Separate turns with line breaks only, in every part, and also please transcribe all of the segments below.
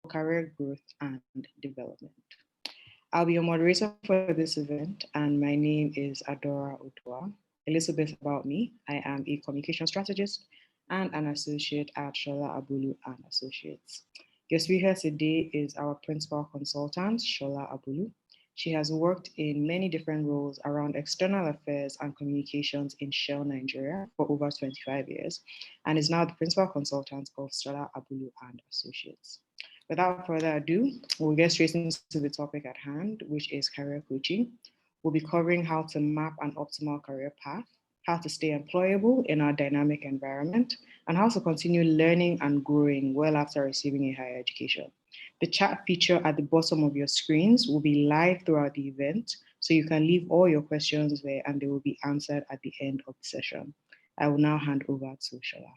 career growth and development. I'll be your moderator for this event, and my name is Adora Otua. A little bit about me: I am a communication strategist and an associate at Sola Abulu and Associates. Your speaker today is our principal consultant, Sola Abulu. She has worked in many different roles around external affairs and communications in Shell, Nigeria for over 25 years, and is now the principal consultant of Sola Abulu and Associates. Without further ado, we'll get straight into the topic at hand, which is career coaching. We'll be covering how to map an optimal career path, how to stay employable in our dynamic environment, and how to continue learning and growing well after receiving a higher education. The chat feature at the bottom of your screens will be live throughout the event, so you can leave all your questions there and they will be answered at the end of the session. I will now hand over to Sola.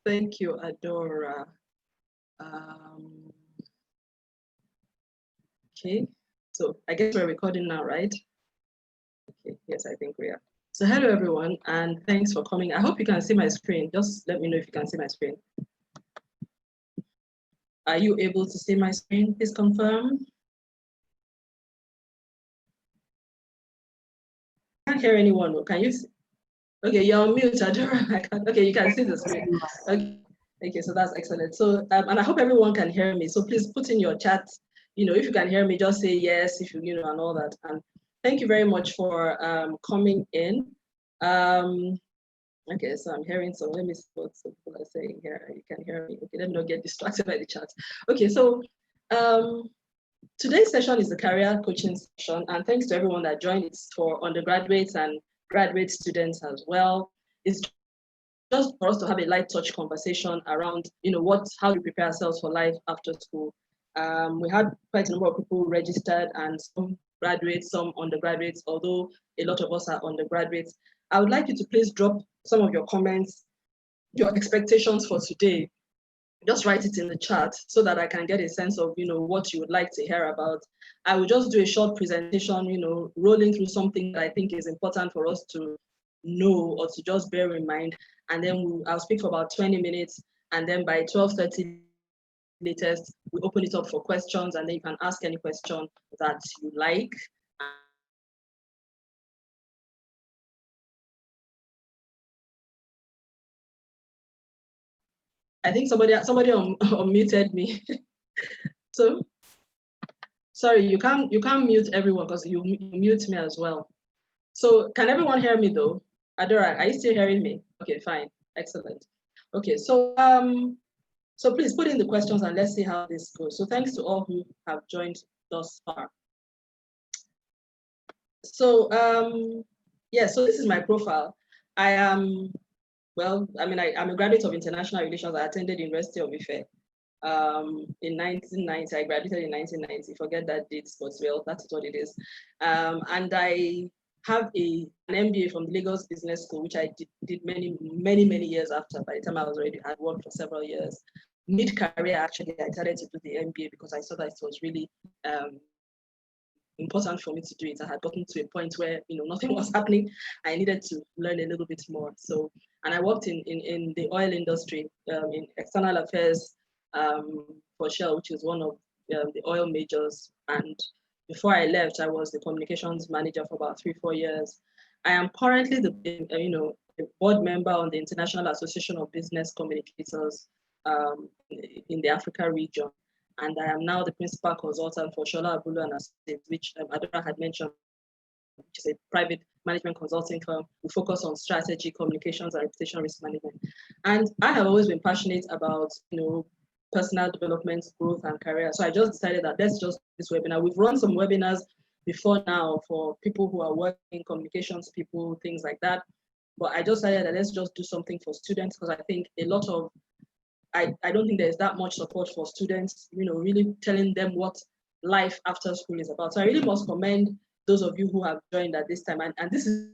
Thank you, Adora. Okay, so I guess we're recording now, right? Okay, yes, I think we are. So hello, everyone, and thanks for coming. I hope you can see my screen. Just let me know if you can see my screen. Are you able to see my screen? Please confirm. I can't hear anyone. Can you see? Okay, you're on mute, Adora. Okay, you can see the screen. Okay, so that's excellent. So, and I hope everyone can hear me. So please put in your chat, if you can hear me, just say yes, if you, and all that. And thank you very much for coming in. Okay, so I'm hearing some, let me see what some people are saying here. You can hear me. Okay, let me not get distracted by the chat. Okay, so today's session is the career coaching session, and thanks to everyone that joined. It's for undergraduates and graduate students as well. It's just for us to have a light touch conversation around, how we prepare ourselves for life after school. We had quite a number of people registered, and some graduates, some undergraduates, although a lot of us are undergraduates. I would like you to please drop some of your comments, your expectations for today. Just write it in the chat so that I can get a sense of, what you would like to hear about. I will just do a short presentation, rolling through something that I think is important for us to know or to just bear in mind. And then I'll speak for about 20 minutes. And then by 12:30 latest, we open it up for questions, and then you can ask any question that you like. I think somebody unmuted me. So, sorry, you can't mute everyone because you mute me as well. So can everyone hear me though? Adora, are you still hearing me? Okay, fine, excellent. Okay, so so please put in the questions and let's see how this goes. So thanks to all who have joined thus far. So yeah, so this is my profile. I am, well, I'm a graduate of international relations. I attended University of Ife in 1990. I graduated in 1990. Forget that date, but well, that's what it is. And I have an MBA from the Lagos Business School, which I did many years after. By the time I had worked for several years. Mid-career, actually, I started to do the MBA because I saw that it was really important for me to do it. I had gotten to a point where nothing was happening. I needed to learn a little bit more. So, and I worked in the oil industry, in external affairs for Shell, which is one of the oil majors. And before I left, I was the communications manager for about 3-4 years. I am currently the a board member on the International Association of Business Communicators in the Africa region. And I am now the principal consultant for Sola Abulu and Associates, which Adora had mentioned, which is a private management consulting firm. We focus on strategy, communications, and reputation risk management. And I have always been passionate about, personal development, growth, and career. So I just decided that let's just do this webinar. We've run some webinars before now for people who are working, communications people, things like that. But I just decided that let's just do something for students, because I think a lot of I don't think there's that much support for students, really telling them what life after school is about. So I really must commend those of you who have joined at this time. And this is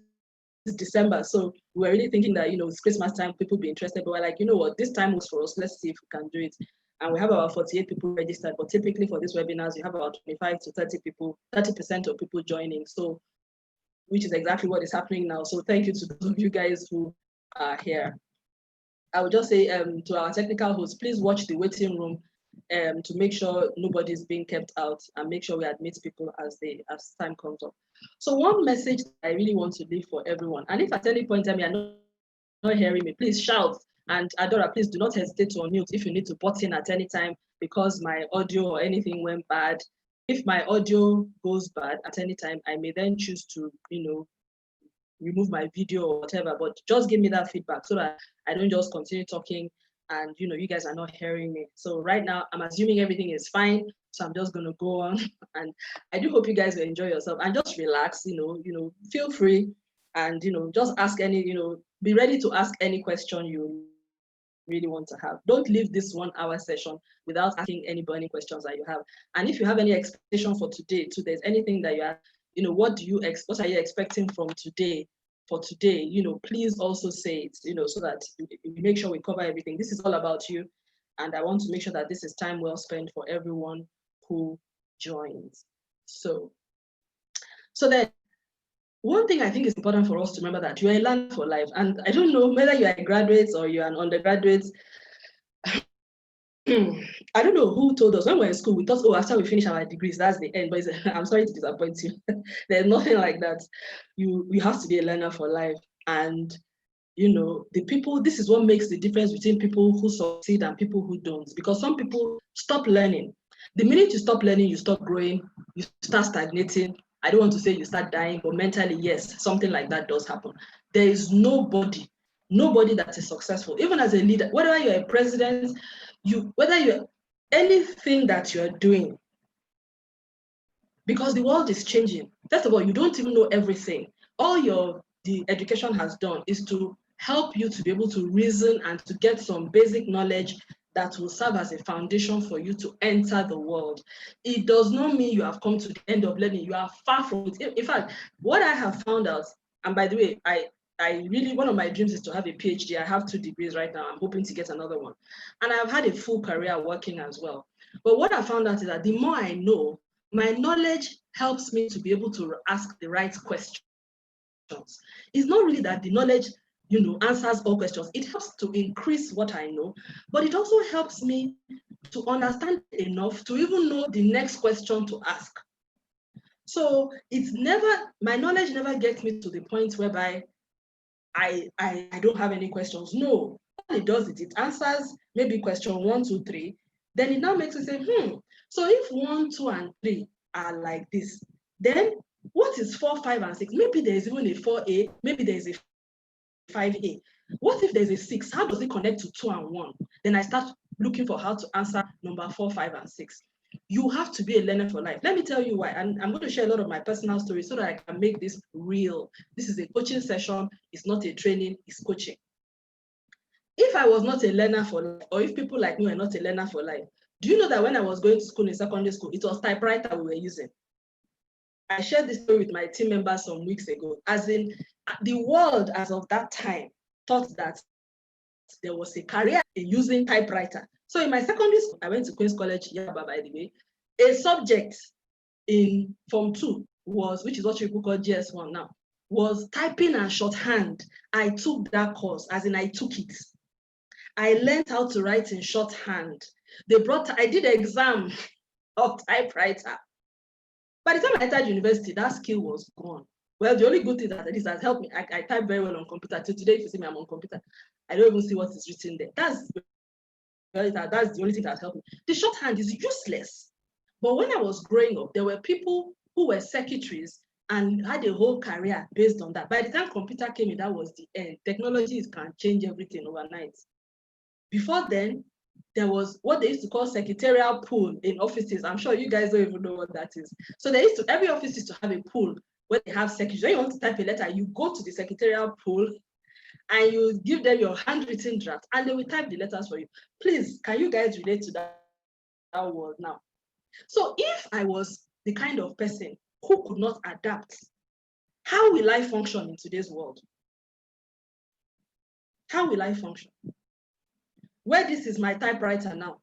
December, so we're really thinking that, it's Christmas time, people be interested, but we're like, what, this time was for us, let's see if we can do it. And we have about 48 people registered, but typically for these webinars, you have about 25 to 30 people, 30% of people joining. So which is exactly what is happening now. So thank you to those of you guys who are here. I would just say to our technical hosts, please watch the waiting room to make sure nobody is being kept out, and make sure we admit people as time comes up. So one message I really want to leave for everyone, and if at any point in time you're not hearing me, please shout. And Adora, please do not hesitate to unmute if you need to butt in at any time because my audio or anything went bad. If my audio goes bad at any time, I may then choose to, remove my video or whatever, but just give me that feedback so that I don't just continue talking and you guys are not hearing me. So right now I'm assuming everything is fine, so I'm just going to go on. And I do hope you guys will enjoy yourself and just relax, feel free and just ask any, be ready to ask any question you really want to have. Don't leave this 1 hour session without asking any burning questions that you have. And if you have any expectation for today too, there's anything that you are, what are you expecting from today? For today, please also say it, so that we make sure we cover everything. This is all about you, and I want to make sure that this is time well spent for everyone who joins. So then, one thing I think is important for us to remember that you are a learner for life, and I don't know whether you are a graduate or you're an undergraduate. I don't know who told us when we were in school, we thought, after we finish our degrees, that's the end. But I'm sorry to disappoint you. There's nothing like that. You have to be a learner for life. And, this is what makes the difference between people who succeed and people who don't. Because some people stop learning. The minute you stop learning, you stop growing, you start stagnating. I don't want to say you start dying, but mentally, yes, something like that does happen. There is nobody that is successful, even as a leader, whether you're a president, whether you're anything that you're doing, because the world is changing. First of all, you don't even know everything. All the education has done is to help you to be able to reason and to get some basic knowledge that will serve as a foundation for you to enter the world. It does not mean you have come to the end of learning. You are far from it. In fact, what I have found out, and by the way, I really, one of my dreams is to have a PhD. I have 2 degrees right now. I'm hoping to get another one. And I've had a full career working as well. But what I found out is that the more I know, my knowledge helps me to be able to ask the right questions. It's not really that the knowledge, answers all questions. It helps to increase what I know, but it also helps me to understand enough to even know the next question to ask. So my knowledge never gets me to the point whereby I don't have any questions. No, all it does is it answers maybe question 1, 2, 3. Then it now makes me say, so if 1, 2, and 3 are like this, then what is 4, 5, and 6? Maybe there's even a 4A, maybe there's a 5A. What if there's a 6? How does it connect to 2 and 1? Then I start looking for how to answer number 4, 5, and 6. You have to be a learner for life. Let me tell you why. And I'm going to share a lot of my personal stories so that I can make this real. This is a coaching session. It's not a training, it's coaching. If I was not a learner for life, or if people like me were not a learner for life, do you know that when I was going to school in secondary school, it was typewriter we were using? I shared this story with my team members some weeks ago, as in the world as of that time thought that there was a career in using typewriter. So in my secondary school, I went to Queen's College, Yaba, by the way, a subject in Form 2 was, which is what people call GS1 now, was typing and shorthand. I took that course, as in I took it. I learned how to write in shorthand. I did an exam of typewriter. By the time I entered university, that skill was gone. Well, the only good thing that this has helped me, I type very well on computer. Till today, if you see me, I'm on computer. I don't even see what is written there. That's the only thing that helped me. The shorthand is useless. But when I was growing up, there were people who were secretaries and had a whole career based on that. By the time computer came in, that was the end. Technologies can change everything overnight. Before then, there was what they used to call secretarial pool in offices. I'm sure you guys don't even know what that is. So every office used to have a pool where they have secretaries. When you want to type a letter, you go to the secretarial pool and you give them your handwritten draft and they will type the letters for you. Please, can you guys relate to that world now? So if I was the kind of person who could not adapt, how will I function in today's world? How will I function? Where this is my typewriter now.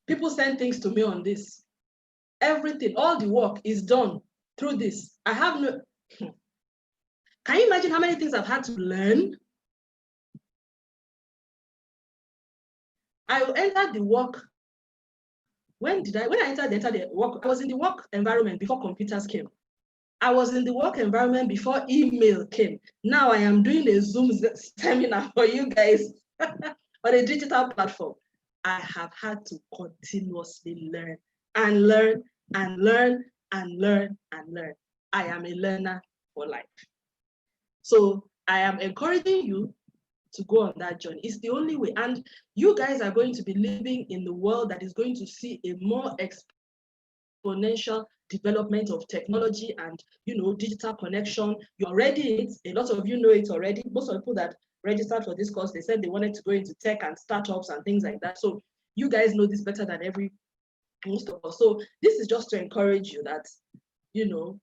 People send things to me on this. Everything, all the work is done through this. I have no, can you imagine how many things I've had to learn? I entered the work. When I entered the work, I was in the work environment before computers came. I was in the work environment before email came. Now I am doing a Zoom seminar for you guys on a digital platform. I have had to continuously learn and learn and learn and learn and learn. I am a learner for life. So I am encouraging you to go on that journey. It's the only way. And you guys are going to be living in the world that is going to see a more exponential development of technology and, you know, digital connection. You're already in it. A lot of you know it already. Most of the people that registered for this course, they said they wanted to go into tech and startups and things like that. So you guys know this better than most of us. So this is just to encourage you that, you know,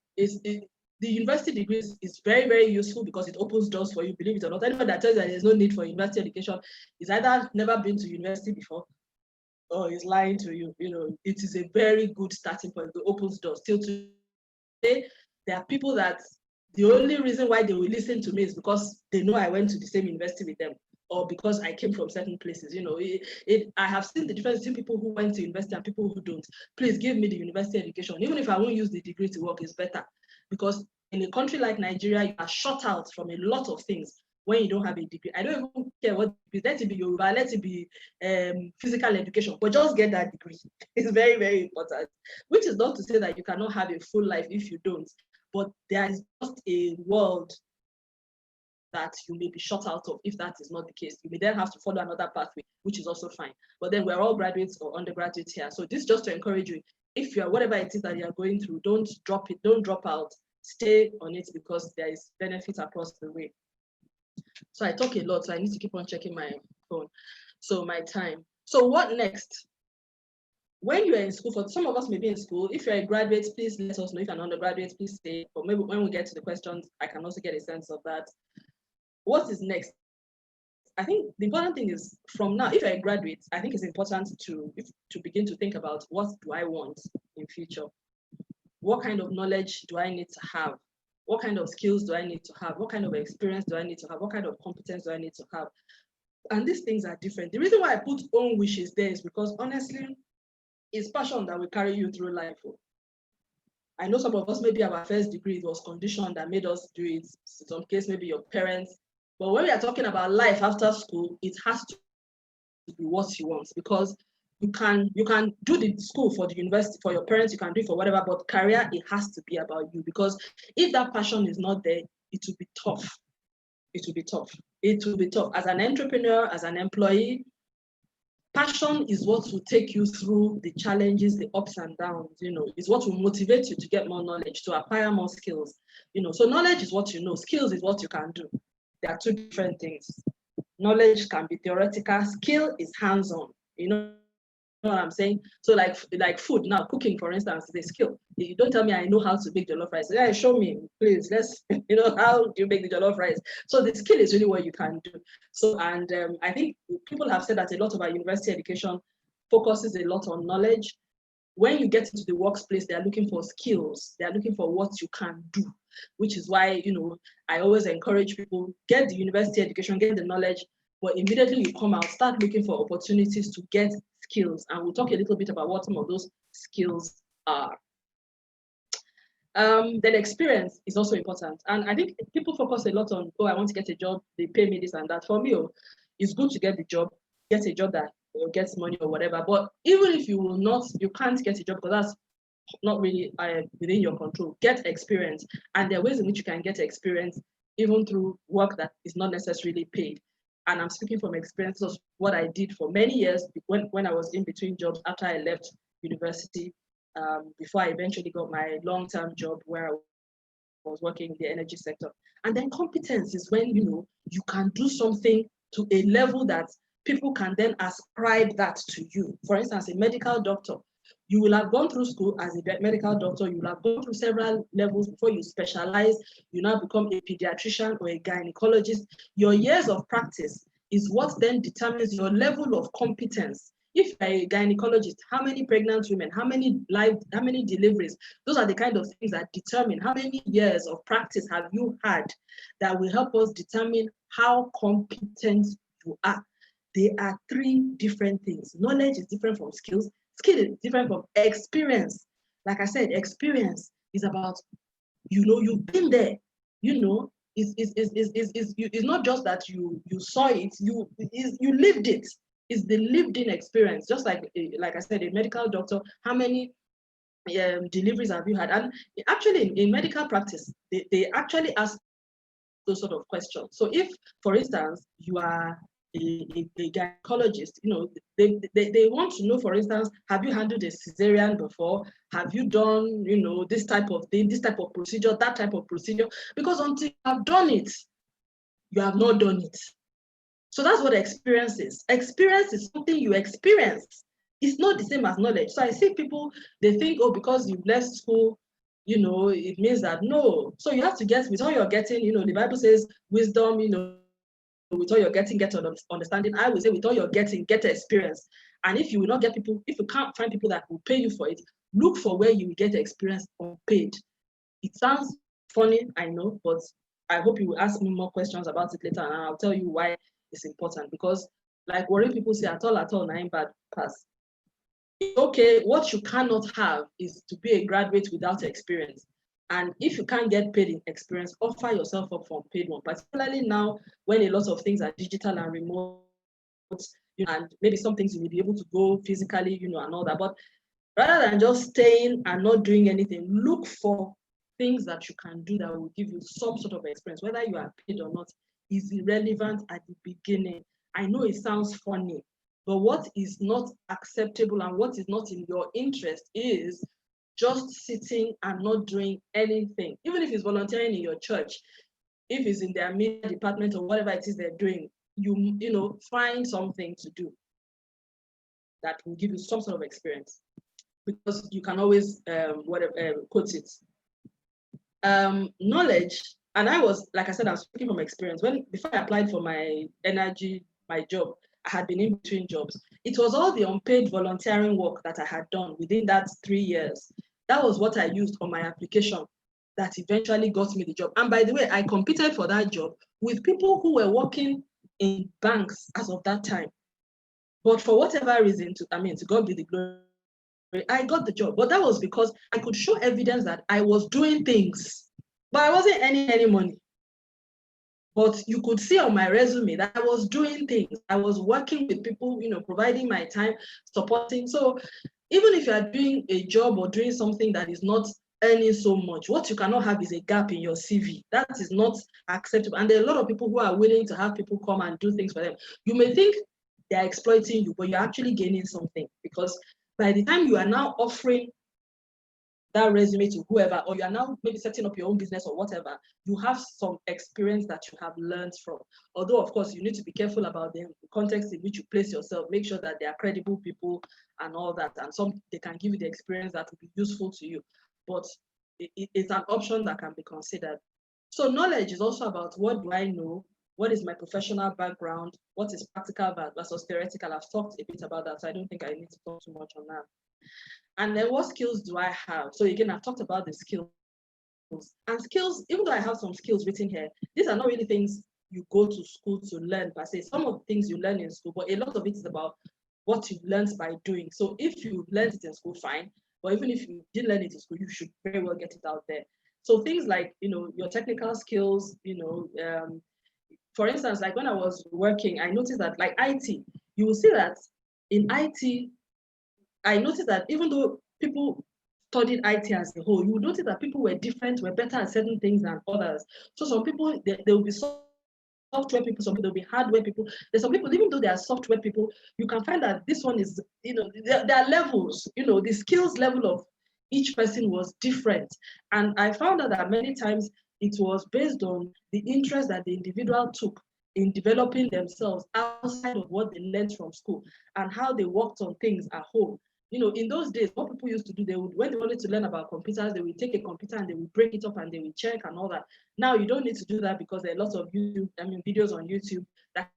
the university degree is very, very useful because it opens doors for you, believe it or not. Anyone that tells you that there's no need for university education is either never been to university before or is lying to you. You know, it is a very good starting point. It opens doors. Till today, there are people that the only reason why they will listen to me is because they know I went to the same university with them, or because I came from certain places. You know, I have seen the difference between people who went to university and people who don't. Please give me the university education. Even if I won't use the degree to work, it's better. Because in a country like Nigeria, you are shut out from a lot of things when you don't have a degree. I don't even care what degree. Let it be Yoruba, let it be physical education, but just get that degree. It's very, very important. Which is not to say that you cannot have a full life if you don't, but there is just a world that you may be shut out of if that is not the case. You may then have to follow another pathway, which is also fine. But then we're all graduates or undergraduates here. So this is just to encourage you. If you're whatever it is that you're going through, don't drop it, don't drop out. Stay on it because there is benefit across the way. So I talk a lot, so I need to keep on checking my phone. So my time. So what next? When you're in school, for some of us may be in school, if you're a graduate, please let us know. If you're an undergraduate, please stay. But maybe when we get to the questions, I can also get a sense of that. What is next? I think the important thing is from now, if you're a graduate, I think it's important to begin to think about what do I want in future? What kind of knowledge do I need to have? What kind of skills do I need to have? What kind of experience do I need to have? What kind of competence do I need to have? And these things are different. The reason why I put own wishes there is because honestly, it's passion that will carry you through life. I know some of us, maybe our first degree, it was condition that made us do it. In some case, maybe your parents. But when we are talking about life after school, it has to be what you want, because you can do the school for the university, for your parents, you can do it for whatever, but career, it has to be about you, because if that passion is not there, it will be tough. It will be tough. It will be tough. As an entrepreneur, as an employee, passion is what will take you through the challenges, the ups and downs, you know, is what will motivate you to get more knowledge, to acquire more skills, you know. So knowledge is what you know, skills is what you can do. There are two different things. Knowledge can be theoretical, skill is hands-on, you know what I'm saying? So like food now, cooking, for instance, is a skill. You don't tell me I know how to make jollof rice. Yeah, show me, please. Let's, you know, how do you make the jollof rice? So the skill is really what you can do. So, and I think people have said that a lot of our university education focuses a lot on knowledge. When you get into the workplace, they are looking for skills. They are looking for what you can do, which is why, you know, I always encourage people, get the university education, get the knowledge, but immediately you come out, start looking for opportunities to get skills. And we'll talk a little bit about what some of those skills are. Then experience is also important. And I think people focus a lot on, oh, I want to get a job, they pay me this and that. For me, it's good to get a job that gets money or whatever. But even if you can't get a job because that's not really within your control, get experience. And there are ways in which you can get experience even through work that is not necessarily paid. And I'm speaking from experience of what I did for many years when I was in between jobs after I left university, before I eventually got my long-term job where I was working in the energy sector. And then competence is when, you know, you can do something to a level that people can then ascribe that to you. For instance, a medical doctor, you will have gone through school as a medical doctor, you will have gone through several levels before you specialize, you now become a pediatrician or a gynecologist. Your years of practice is what then determines your level of competence If you're a gynecologist, how many pregnant women, how many deliveries? Those are the kind of things that determine how many years of practice have you had that will help us determine how competent you are. They are three different things. Knowledge is different from skills. Skill is different from experience. Like I said, experience is about, you've been there, it's not just that you saw it, you lived it. It's the lived in experience. Just like I said, a medical doctor, how many deliveries have you had? And actually in medical practice, they actually ask those sort of questions. So if, for instance, you are a gynecologist, they want to know, for instance, have you handled a cesarean before? Have you done, this type of thing, this type of procedure, that type of procedure? Because until you have done it, you have not done it. So that's what experience is. Experience is something you experience. It's not the same as knowledge. So I see people, they think, oh, because you've left school, it means that no. So you have to get, with all you're getting, the Bible says wisdom, with all you're getting, get understanding. I will say with all you're getting, get experience. And if you will not get people, if you can't find people that will pay you for it, look for where you will get experience unpaid. It sounds funny, I know, but I hope you will ask me more questions about it later, and I'll tell you why it's important. Because like worry people say, at all, 9 bad pass. Okay, what you cannot have is to be a graduate without experience. And if you can't get paid in experience, offer yourself up for paid one, particularly now when a lot of things are digital and remote, and maybe some things you will be able to go physically, and all that. But rather than just staying and not doing anything, look for things that you can do that will give you some sort of experience. Whether you are paid or not is irrelevant at the beginning. I know it sounds funny, but what is not acceptable and what is not in your interest is just sitting and not doing anything. Even if it's volunteering in your church, if it's in their media department or whatever it is they're doing, find something to do that will give you some sort of experience, because you can always quote it. Knowledge, and I was, like I said, I'm speaking from experience. Before I applied for my job, I had been in between jobs. It was all the unpaid volunteering work that I had done within that 3 years. That was what I used on my application that eventually got me the job. And by the way, I competed for that job with people who were working in banks as of that time. But for whatever reason, to God be the glory, I got the job. But that was because I could show evidence that I was doing things, but I wasn't earning any money. But you could see on my resume that I was doing things. I was working with people, providing my time, supporting. So even if you are doing a job or doing something that is not earning so much, what you cannot have is a gap in your CV. That is not acceptable. And there are a lot of people who are willing to have people come and do things for them. You may think they're exploiting you, but you're actually gaining something, because by the time you are now offering that resume to whoever, or you are now maybe setting up your own business or whatever, you have some experience that you have learned from. Although, of course, you need to be careful about the context in which you place yourself. Make sure that they are credible people and all that, and they can give you the experience that will be useful to you. But it's an option that can be considered. So knowledge is also about, what do I know? What is my professional background? What is practical versus theoretical? I've talked a bit about that, so I don't think I need to talk too much on that. And then what skills do I have? So again, I've talked about the skills. And skills, even though I have some skills written here, these are not really things you go to school to learn per se. Some of the things you learn in school, but a lot of it is about what you've learned by doing. So if you learned it in school, fine. But even if you didn't learn it in school, you should very well get it out there. So things like, your technical skills, for instance, like when I was working, I noticed that like IT, you will see that in IT, I noticed that even though people studied IT as a whole, you would notice that people were different, were better at certain things than others. So some people, there will be software people, some people will be hardware people. There's some people, even though they are software people, you can find that this one is, there are levels, the skills level of each person was different. And I found out that many times it was based on the interest that the individual took in developing themselves outside of what they learned from school and how they worked on things at home. In those days, what people used to do, when they wanted to learn about computers, they would take a computer and they would break it up and they would check and all that. Now you don't need to do that, because there are lots of videos on YouTube that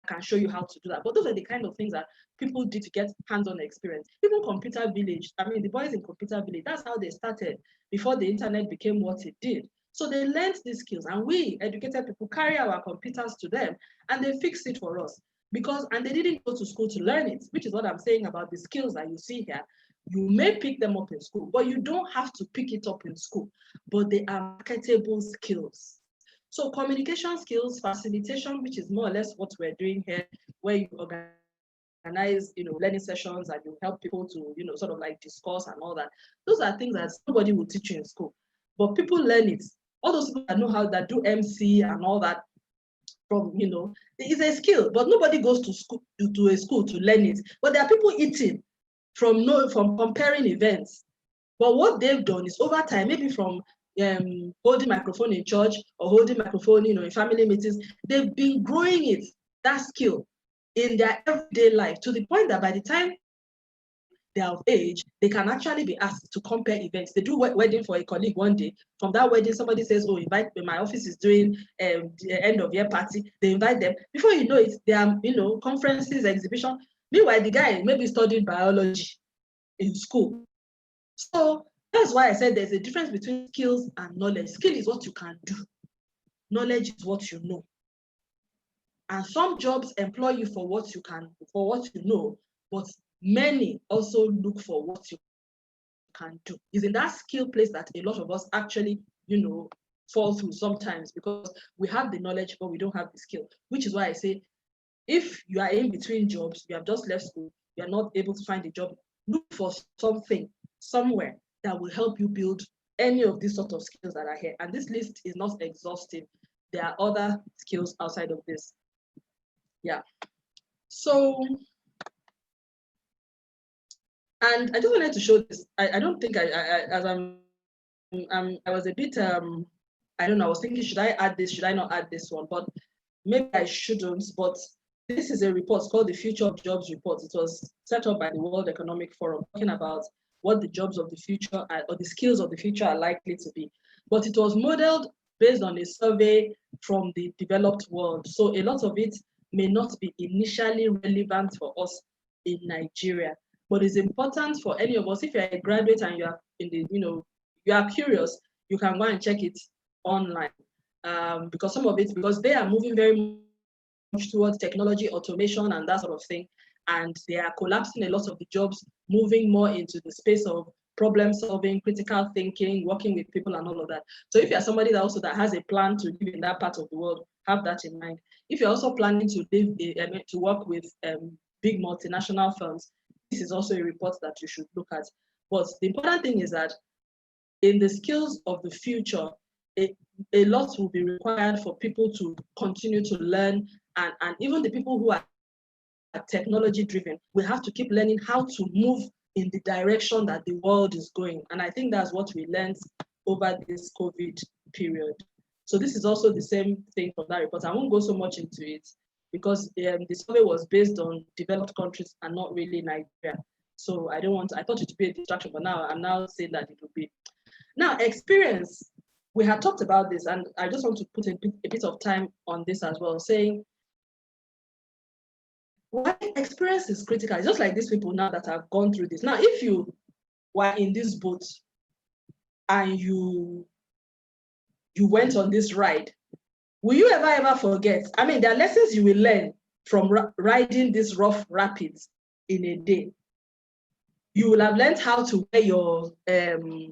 can show you how to do that. But those are the kind of things that people did to get hands-on experience. Even Computer Village, I mean, the boys in Computer Village, that's how they started before the internet became what it did. So they learned these skills, and we educated people carry our computers to them and they fix it for us. And they didn't go to school to learn it, which is what I'm saying about the skills that you see here. You may pick them up in school, but you don't have to pick it up in school, but they are marketable skills. So communication skills, facilitation, which is more or less what we're doing here, where you organize, learning sessions and you help people to, sort of like discuss and all that. Those are things that nobody will teach you in school, but people learn it. All those people that know how that do MC and all that, from, it's a skill, but nobody goes to school to a school to learn it. But there are people eating from comparing events. But what they've done is over time, maybe from holding microphone in church or holding microphone, in family meetings, they've been growing it, that skill, in their everyday life, to the point that by the time they are of age, they can actually be asked to compare events. They do wedding for a colleague one day. From that wedding, somebody says, "Oh, invite me. My office is doing the end of year party." They invite them. Before you know it, there are conferences, exhibition. Meanwhile, the guy maybe studied biology in school. So that's why I said there's a difference between skills and knowledge. Skill is what you can do. Knowledge is what you know. And some jobs employ you for what you know, but many also look for what you can do. It's in that skill place that a lot of us actually, fall through sometimes, because we have the knowledge, but we don't have the skill. Which is why I say, if you are in between jobs, you have just left school, you are not able to find a job, look for something somewhere that will help you build any of these sort of skills that are here. And this list is not exhaustive. There are other skills outside of this. Yeah. So, and I just wanted to show this. I don't think I was a bit, I don't know, I was thinking, should I add this? Should I not add this one? But maybe I shouldn't. But this is a report called the Future of Jobs Report. It was set up by the World Economic Forum, talking about what the jobs of the future are, or the skills of the future are likely to be. But it was modeled based on a survey from the developed world. So a lot of it may not be initially relevant for us in Nigeria. But it's important for any of us, if you're a graduate and you are in the, you are curious, you can go and check it online. Because some of it, because they are moving very much towards technology, automation, and that sort of thing. And they are collapsing a lot of the jobs, moving more into the space of problem solving, critical thinking, working with people and all of that. So if you're somebody that has a plan to live in that part of the world, have that in mind. If you're also planning to work with big multinational firms, this is also a report that you should look at. But the important thing is that in the skills of the future, a lot will be required for people to continue to learn, and even the people who are technology driven will have to keep learning how to move in the direction that the world is going. And I think that's what we learned over this COVID period. So this is also the same thing from that report. I won't go so much into it because the survey was based on developed countries and not really Nigeria. So I thought it would be a distraction, but now I'm now saying that it will be. Now, experience, we had talked about this, and I just want to put a bit of time on this as well, saying why experience is critical. It's just like these people now that have gone through this. Now, if you were in this boat and you went on this ride, will you ever forget? I mean, there are lessons you will learn from riding these rough rapids in a day. You will have learned how to wear your,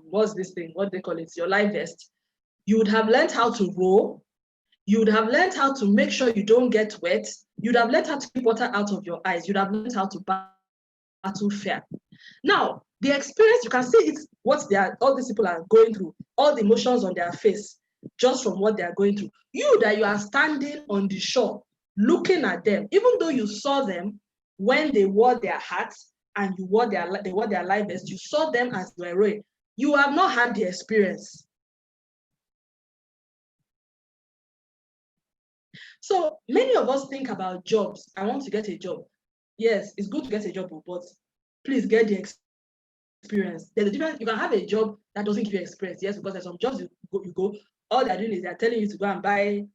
what's this thing? What they call it? Your life vest. You would have learned how to row. You would have learned how to make sure you don't get wet. You'd have learned how to keep water out of your eyes. You'd have learned how to battle fear. Now, the experience, you can see it's what all these people are going through, all the emotions on their face, just from what they are going through. You are standing on the shore, looking at them, even though you saw them when they wore their hats and they wore their life vests, you saw them as they were rowing. You have not had the experience. So many of us think about jobs. I want to get a job. Yes, it's good to get a job, but please get the experience. There's a difference. You can have a job that doesn't give you experience. Yes, because there's some jobs you go, all they're doing is they're telling you to go and buy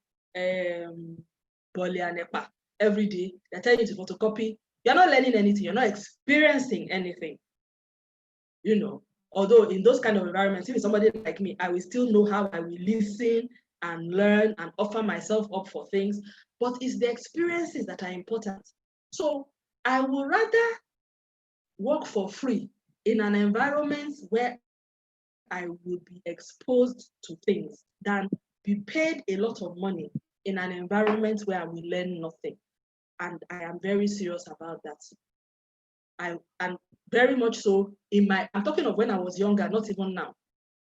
bole and epa every day. They're telling you to photocopy. You're not learning anything. You're not experiencing anything. You know, although in those kind of environments, if it's somebody like me, I will still know how I will listen and learn and offer myself up for things. But it's the experiences that are important. So I would rather work for free in an environment where I will be exposed to things than be paid a lot of money in an environment where I will learn nothing. And I am very serious about that. And very much so I'm talking of when I was younger, not even now.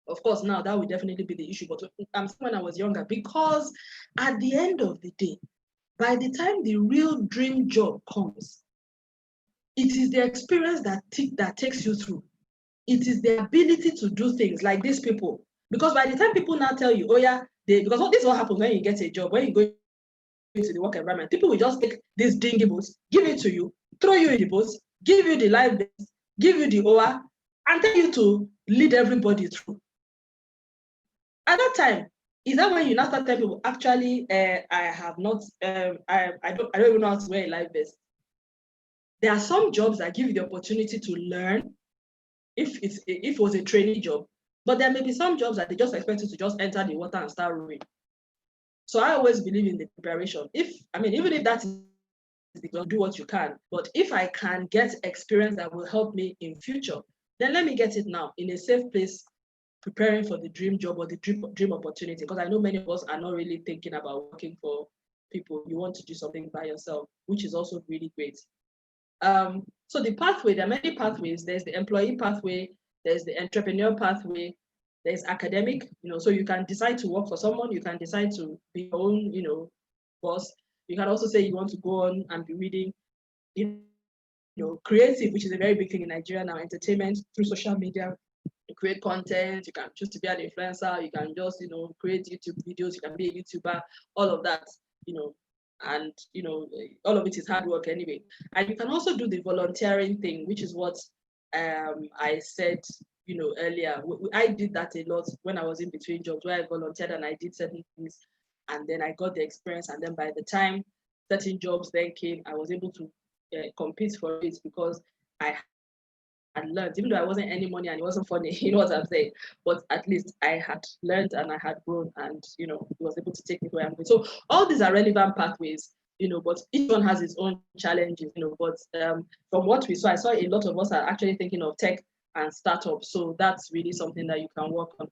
Of course, now that would definitely be the issue, but I'm saying when I was younger, because at the end of the day, by the time the real dream job comes, it is the experience that takes you through. It is the ability to do things like these people. Because by the time people now tell you, oh yeah, because this is what happens when you get a job, when you go into the work environment, people will just take these dingy boats, give it to you, throw you in the boats, give you the life vest, give you the OA, and tell you to lead everybody through. At that time, is that when you now start telling people, actually, I have not, I don't even know how to wear a life vest. There are some jobs that give you the opportunity to learn, if it was a trainee job, but there may be some jobs that they just expect you to just enter the water and start rowing. So I always believe in the preparation. Even if that is because do what you can, but if I can get experience that will help me in future, then let me get it now in a safe place, preparing for the dream job or the dream opportunity. Because I know many of us are not really thinking about working for people. You want to do something by yourself, which is also really great. So the pathway, there are many pathways. There's the employee pathway, there's the entrepreneur pathway, there's academic, so you can decide to work for someone, you can decide to be your own, boss. You can also say you want to go on and be reading, creative, which is a very big thing in Nigeria now, entertainment through social media. You create content, you can choose to be an influencer, you can just, create YouTube videos, you can be a YouTuber, all of that, and all of it is hard work anyway. And you can also do the volunteering thing, which is what I said earlier. I did that a lot when I was in between jobs, where I volunteered and I did certain things, and then I got the experience, and then by the time certain jobs then came, I was able to compete for it because I had learned, even though I wasn't earning money and it wasn't funny, you know what I'm saying, but at least I had learned and I had grown, and it was able to take me where I'm going. So all these are relevant pathways, but each one has its own challenges, but from what we saw, I saw a lot of us are actually thinking of tech and startups. So that's really something that you can work on.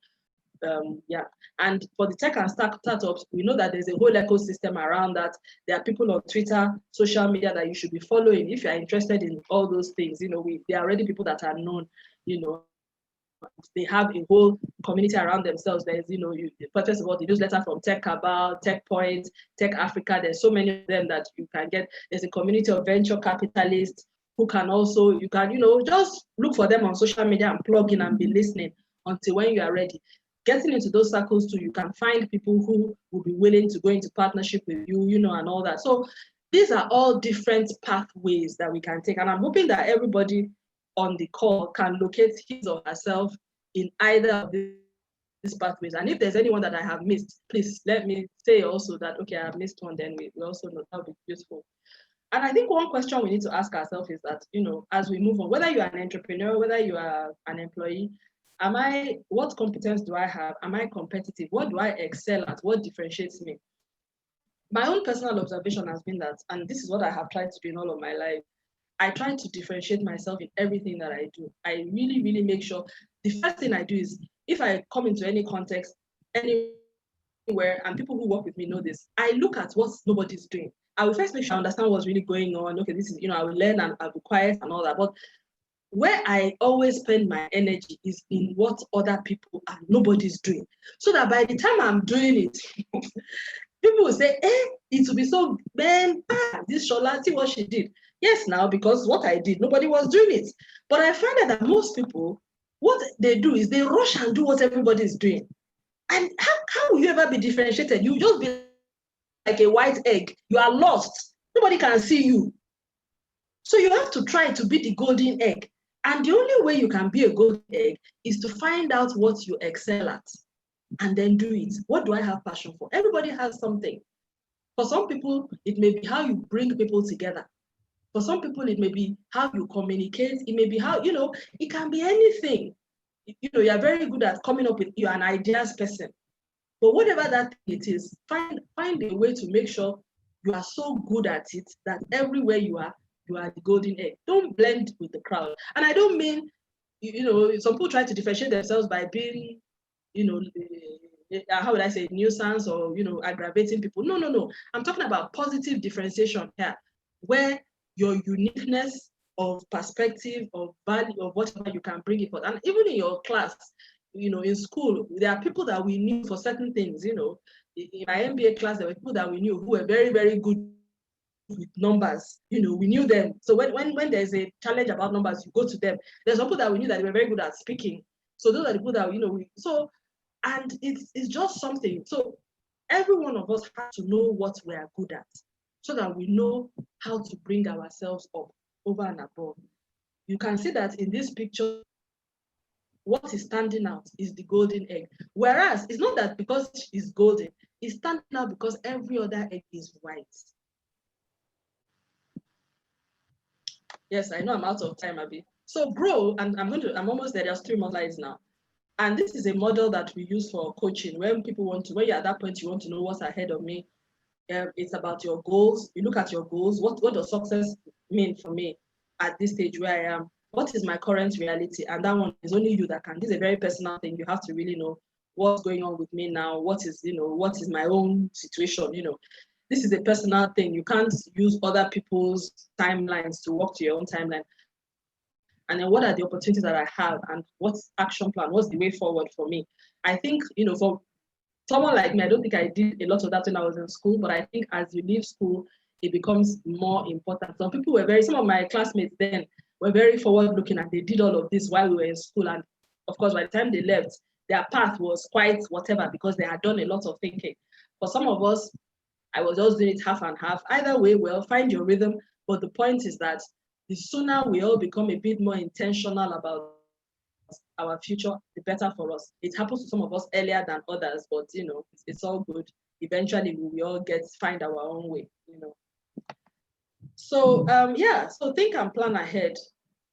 And for the tech and startups, we know that there's a whole ecosystem around that. There are people on Twitter, social media that you should be following if you're interested in all those things. There are already people that are known, they have a whole community around themselves. There's, first of all, the newsletter from Tech Cabal, Tech Point, Tech Africa. There's so many of them that you can get. There's a community of venture capitalists who can also, you can, just look for them on social media and plug in and be listening until when you are ready. Getting into those circles too, you can find people who will be willing to go into partnership with you, and all that. So these are all different pathways that we can take. And I'm hoping that everybody on the call can locate his or herself in either of these pathways. And if there's anyone that I have missed, please let me say also that, okay, I have missed one, then we also know that would be useful. And I think one question we need to ask ourselves is that, as we move on, whether you are an entrepreneur, whether you are an employee, what competence do I have? Am I competitive? What do I excel at? What differentiates me? My own personal observation has been that, and this is what I have tried to do in all of my life, I try to differentiate myself in everything that I do. I really, really make sure the first thing I do is, if I come into any context, anywhere, and people who work with me know this, I look at what nobody's doing. I will first make sure I understand what's really going on. Okay, this is, I will learn and I'll be quiet and all that. But where I always spend my energy is in what other people and nobody's doing. So that by the time I'm doing it, people will say, it will be so, man, this Sola, see what she did. Yes, now, because what I did, nobody was doing it. But I find that most people, what they do is they rush and do what everybody is doing. And how will you ever be differentiated? You just be like a white egg. You are lost. Nobody can see you. So you have to try to be the golden egg. And the only way you can be a golden egg is to find out what you excel at and then do it. What do I have passion for? Everybody has something. For some people, it may be how you bring people together. For some people, it may be how you communicate. It may be how, it can be anything. You're very good at coming up with, you're an ideas person. But whatever that it is, find a way to make sure you are so good at it that everywhere you are the golden egg. Don't blend with the crowd. And I don't mean, some people try to differentiate themselves by being, how would I say, nuisance or, aggravating people. No. I'm talking about positive differentiation here, where your uniqueness of perspective, of value, of whatever you can bring it forth. And even in your class, in school, there are people that we knew for certain things, In my MBA class, there were people that we knew who were very, very good with numbers. We knew them. So when there's a challenge about numbers, you go to them. There's people that we knew that they were very good at speaking. So those are the people that, and it's just something. So every one of us has to know what we are good at so that we know how to bring ourselves up over and above. You can see that in this picture, what is standing out is the golden egg. Whereas it's not that because it's golden, it's standing out because every other egg is white. Yes, I know I'm out of time, Abby. So grow, and I'm almost there. There's 3 more slides now. And this is a model that we use for coaching. When you're at that point, you want to know what's ahead of me. It's about your goals. You look at your goals. What does success mean for me at this stage where I am? What is my current reality? And that one is only you that can. This is a very personal thing. You have to really know what's going on with me now. What is my own situation? This is a personal thing. You can't use other people's timelines to walk to your own timeline. And then what are the opportunities that I have, and what's action plan? What's the way forward for me? I think, for someone like me, I don't think I did a lot of that when I was in school, but I think as you leave school, it becomes more important. Some of my classmates then were very forward looking, and they did all of this while we were in school. And of course, by the time they left, their path was quite whatever because they had done a lot of thinking. For some of us, I was just doing it half and half. Either way, well, find your rhythm. But the point is that the sooner we all become a bit more intentional about our future, the better for us. It happens to some of us earlier than others, but it's all good. Eventually, we all find our own way. So so think and plan ahead.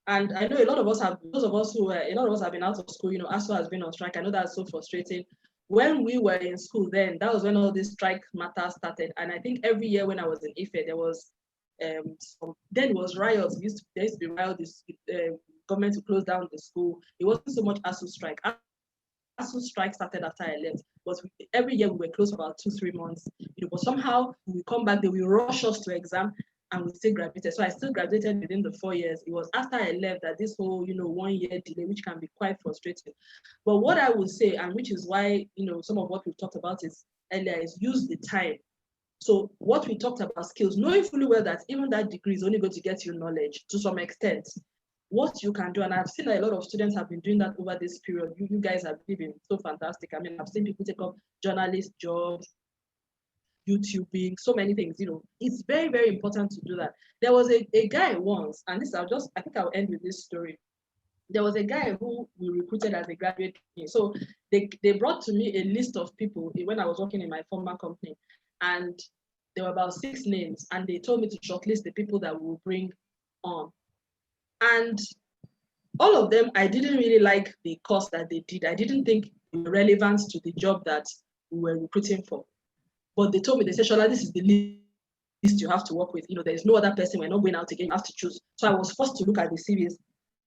And I know a lot of us have been out of school. ASO has been on strike. I know that's so frustrating. When we were in school then, that was when all this strike matter started. And I think every year when I was in Ife, there was then it was riots. There used to be riots. Government to close down the school. It wasn't so much ASU strike. ASU strike started after I left. But every year we were closed for about 2-3 months. But somehow we come back, they will rush us to exam, and we still graduated. So I still graduated within the 4 years. It was after I left that this whole 1 year delay, which can be quite frustrating. But what I would say, and which is why some of what we've talked about earlier, is use the time. So what we talked about skills, knowing fully well that even that degree is only going to get you knowledge to some extent. What you can do, and I've seen a lot of students have been doing that over this period. You guys have been so fantastic. I mean, I've seen people take up journalist jobs, YouTubing, so many things. It's very, very important to do that. There was a guy once, and I think I'll end with this story. There was a guy who we recruited as a graduate. So they brought to me a list of people when I was working in my former company, and there were about 6 names, and they told me to shortlist the people that we will bring on. And all of them, I didn't really like the course that they did. I didn't think it was relevant to the job that we were recruiting for. But they told me, they said, Shola, this is the list you have to work with. There's no other person. We're not going out again. You have to choose. So I was forced to look at the CVs.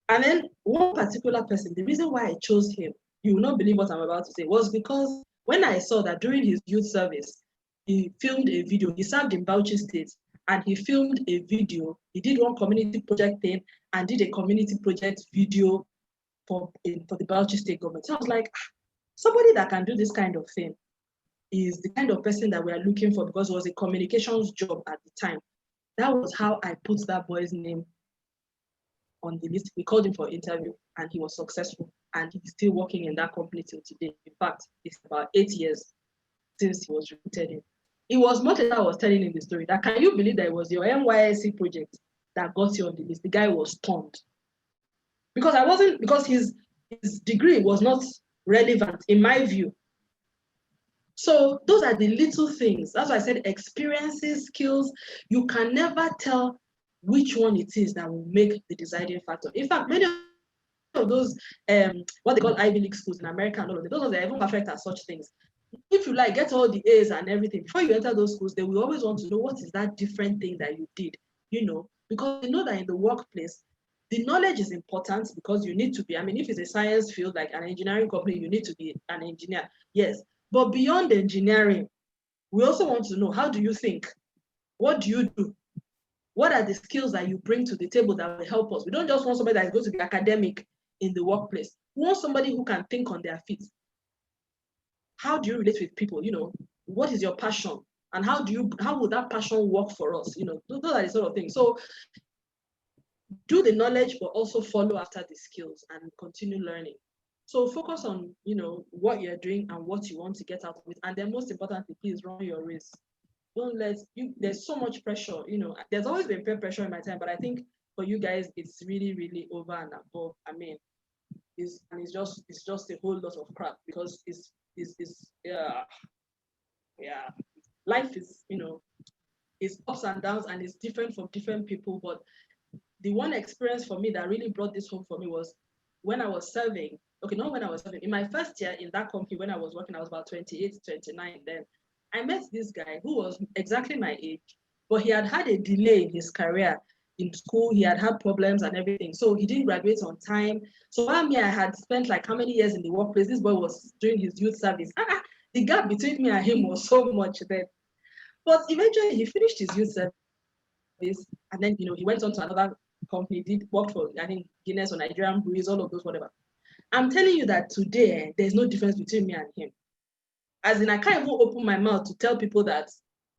And then one particular person, the reason why I chose him, you will not believe what I'm about to say, was because when I saw that during his youth service, he filmed a video. He served in Bauchi State, and he filmed a video. He did one community project thing and did a community project video for the Bauchi State government. So I was like, somebody that can do this kind of thing is the kind of person that we are looking for, because it was a communications job at the time. That was how I put that boy's name on the list. We called him for interview, and he was successful, and he's still working in that company till today. In fact, it's about 8 years since he was recruited in. It was much as I was telling him the story. That can you believe that it was your NYSC project that got you on the list? The guy was stunned. Because his degree was not relevant in my view. So those are the little things. That's why I said experiences, skills. You can never tell which one it is that will make the deciding factor. In fact, many of those what they call Ivy League schools in America and all of it, those are even perfect at such things. If you like get all the A's and everything, before you enter those schools, they will always want to know what is that different thing that you did, because they know that in the workplace, the knowledge is important because you need to be, if it's a science field like an engineering company, you need to be an engineer, yes. But beyond engineering, we also want to know, how do you think? What do you do? What are the skills that you bring to the table that will help us? We don't just want somebody that is going to be academic in the workplace. We want somebody who can think on their feet. How do you relate with people? What is your passion? And how would that passion work for us? Those are the sort of things. So do the knowledge, but also follow after the skills and continue learning. So focus on, what you're doing and what you want to get out of it. And then most importantly, please run your race. Don't let there's so much pressure, there's always been peer pressure in my time, but I think for you guys, it's really, really over and above. It's just a whole lot of crap because life is, is ups and downs and it's different from different people. But the one experience for me that really brought this home for me was when I was serving. Okay, not when I was serving. In my first year in that company, when I was working, I was about 28, 29 then. I met this guy who was exactly my age, but he had a delay in his career in school. He had problems and everything. So he didn't graduate on time. So while me, I had spent like how many years in the workplace, this boy was doing his youth service. The gap between me and him was so much then. But eventually he finished his youth service and then, he went on to another company, worked for, I think, Guinness or Nigerian Breweries, all of those, whatever. I'm telling you that today, there's no difference between me and him. As in, I can't even open my mouth to tell people that,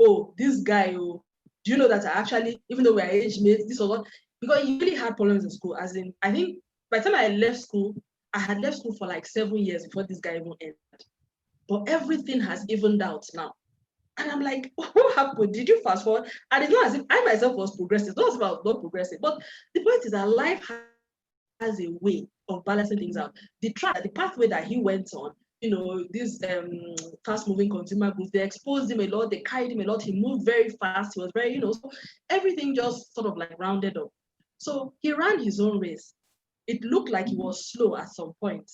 oh, this guy, do you know that I actually, even though we're age mates, this or what, because he really had problems in school. As in, I think by the time I left school, I had left school for like 7 years before this guy even entered. But everything has evened out now. And I'm like, what happened? Did you fast forward? And it's not as if I myself was progressive. Not about not progressive. But the point is that life has a way of balancing things out. The pathway that he went on, these fast-moving consumer goods, they exposed him a lot, they carried him a lot, he moved very fast, he was very, so everything just sort of like rounded up. So he ran his own race. It looked like he was slow at some point,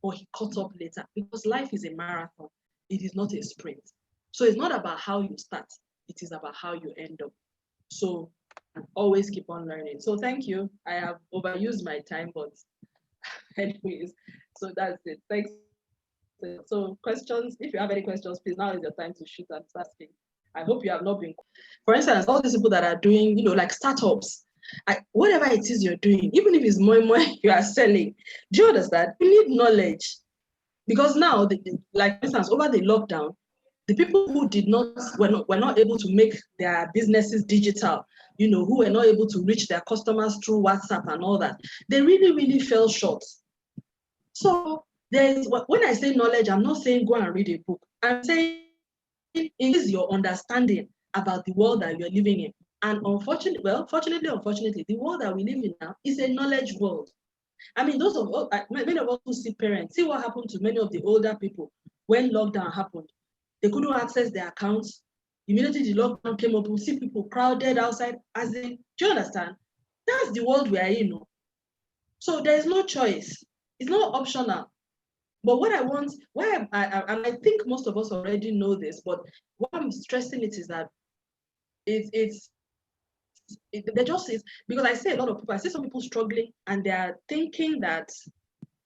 but he caught up later because life is a marathon. It is not a sprint. So it's not about how you start, it is about how you end up. So always keep on learning. So thank you. I have overused my time, but anyways, so that's it. Thanks. So questions, if you have any questions, please, now is your time to shoot and asking. I hope you have not been, for instance, all these people that are doing, like startups, whatever it is you're doing, even if it's more you are selling, do you understand? You need knowledge. Because now, like for instance, over the lockdown, the people who were not able to make their businesses digital, who were not able to reach their customers through WhatsApp and all that, they really, really fell short. So when I say knowledge, I'm not saying go and read a book. I'm saying it is your understanding about the world that you're living in. And fortunately, the world that we live in now is a knowledge world. Many of us who see parents, see what happened to many of the older people when lockdown happened. They couldn't access their accounts. Immediately the lockdown came up, we see people crowded outside. Do you understand? That's the world we are in. So there is no choice. It's not optional. But what I want, and I think most of us already know this, but what I'm stressing it is that there just is, because I see some people struggling and they are thinking that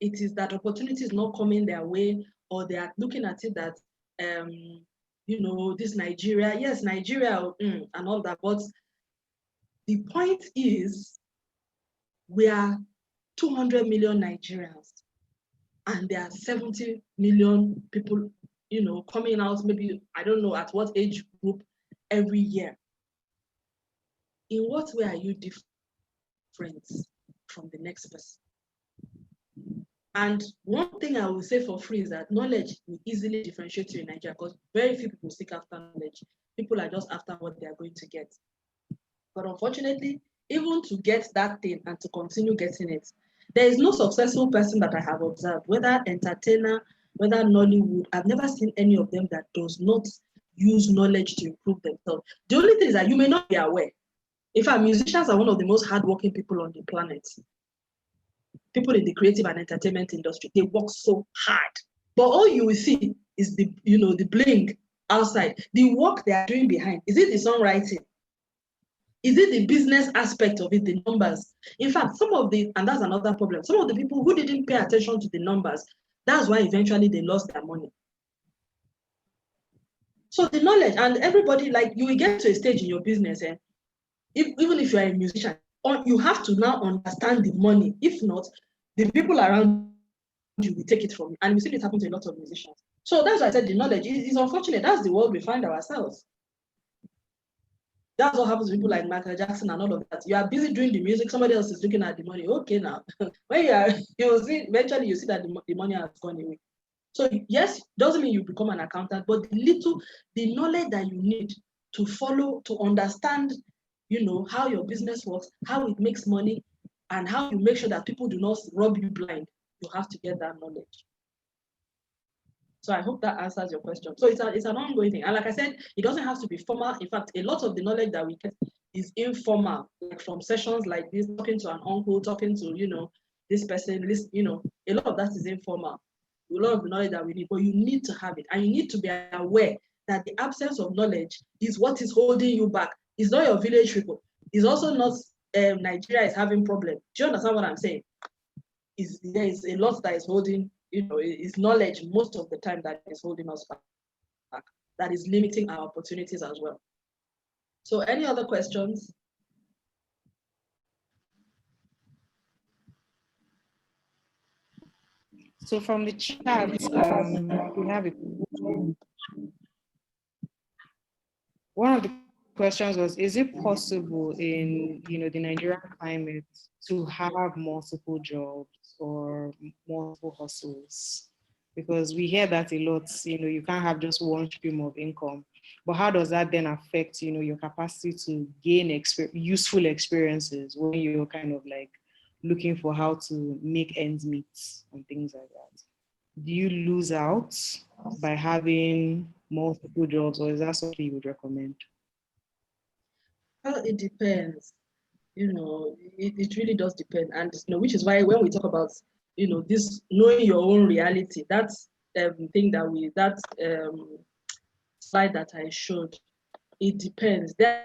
it is that opportunity is not coming their way, or they are looking at it that, this Nigeria, yes, Nigeria, and all that. But the point is, we are 200 million Nigerians, and there are 70 million people, coming out, maybe, I don't know at what age group, every year. In what way are you different from the next person? And one thing I will say for free is that knowledge will easily differentiate you in Nigeria, because very few people seek after knowledge. People are just after what they are going to get. But unfortunately, even to get that thing and to continue getting it, there is no successful person that I have observed, whether entertainer, whether Nollywood, I've never seen any of them that does not use knowledge to improve themselves. The only thing is that you may not be aware. In fact, musicians are one of the most hardworking people on the planet. People in the creative and entertainment industry, they work so hard. But all you will see is the bling outside. The work they are doing behind. Is it the songwriting? Is it the business aspect of it, the numbers? In fact, and that's another problem, some of the people who didn't pay attention to the numbers, that's why eventually they lost their money. So the knowledge, and everybody, like, you will get to a stage in your business, even if you are a musician, you have to now understand the money. If not, the people around you will take it from you. And we see this happen to a lot of musicians. So that's why I said the knowledge is unfortunate. That's the world we find ourselves. That's what happens to people like Michael Jackson and all of that. You are busy doing the music, somebody else is looking at the money. Okay, now when you'll see eventually you see that the money has gone away. So yes, doesn't mean you become an accountant, but the knowledge that you need to follow, to understand, how your business works, how it makes money, and how you make sure that people do not rob you blind. You have to get that knowledge. So I hope that answers your question. So it's an ongoing thing. And like I said, it doesn't have to be formal. In fact, a lot of the knowledge that we get is informal, like from sessions like this, talking to an uncle, talking to, this person, a lot of that is informal. A lot of the knowledge that we need, but you need to have it. And you need to be aware that the absence of knowledge is what is holding you back. It's not your village people. It's also not Nigeria is having problems. Do you understand what I'm saying? There is a lot that is holding, it's knowledge most of the time that is holding us back, that is limiting our opportunities as well. So any other questions?
So from the chat, we have a one of the questions was, is it possible in the Nigerian climate to have multiple jobs or multiple hustles? Because we hear that a lot, you can't have just one stream of income. But how does that then affect, your capacity to gain useful experiences when you're kind of like looking for how to make ends meet and things like that? Do you lose out by having multiple jobs, or is that something you would recommend?
Well, it depends. It really does depend. And which is why when we talk about this knowing your own reality, that's thing that slide that I showed, it depends. There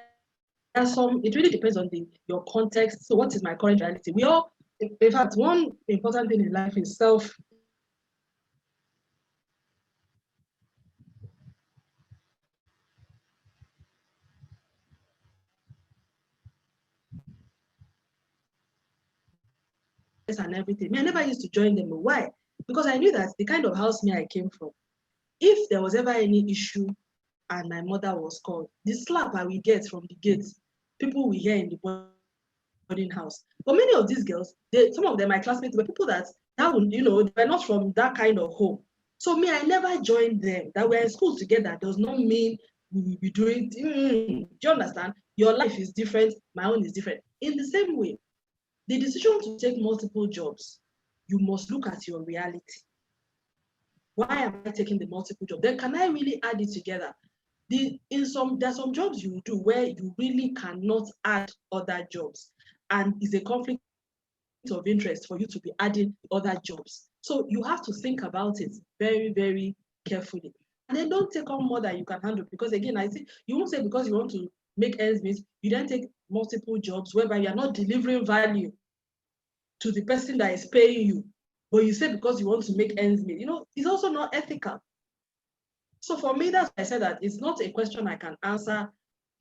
are some, it really depends on your context. So what is my current reality? We all, in fact, one important thing in life is self. And everything. I never used to join them. Why? Because I knew that the kind of house I came from, if there was ever any issue and my mother was called, the slap I will get from the gates, people will hear in the boarding house. But many of these girls, some of them, my classmates, were people that would, they were not from that kind of home. So I never joined them. That we're in school together does not mean we will be doing. Do you understand? Your life is different. My own is different. In the same way, the decision to take multiple jobs, you must look at your reality. Why am I taking the multiple job? Then can I really add it together? There's some jobs you do where you really cannot add other jobs, and it's a conflict of interest for you to be adding other jobs. So you have to think about it very, very carefully. And then don't take on more than you can handle, because again, I think you won't say because you want to make ends meet, you then take multiple jobs whereby you're not delivering value to the person that is paying you, but you say because you want to make ends meet. It's also not ethical. So for me, that's why I said that it's not a question I can answer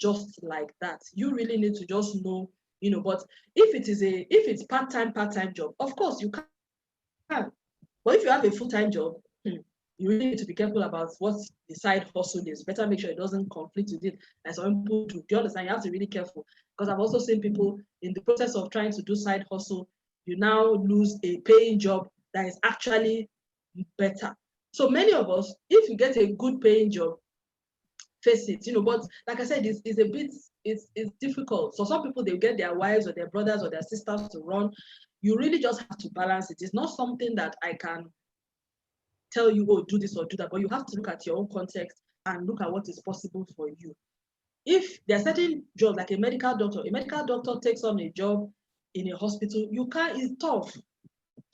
just like that. You really need to just know, but if it's part-time job, of course you can. But if you have a full-time job, you really need to be careful about what the side hustle is. Better make sure it doesn't conflict with it. And some people do. Do you understand? You have to be really careful, because I've also seen people in the process of trying to do side hustle, you now lose a paying job that is actually better. So many of us, if you get a good paying job, face it, but like I said, it's difficult. So some people, they'll get their wives or their brothers or their sisters to run. You really just have to balance it. It's not something that I can tell you, oh, do this or do that, but you have to look at your own context and look at what is possible for you. If there are certain jobs, like a medical doctor takes on a job in a hospital, it's tough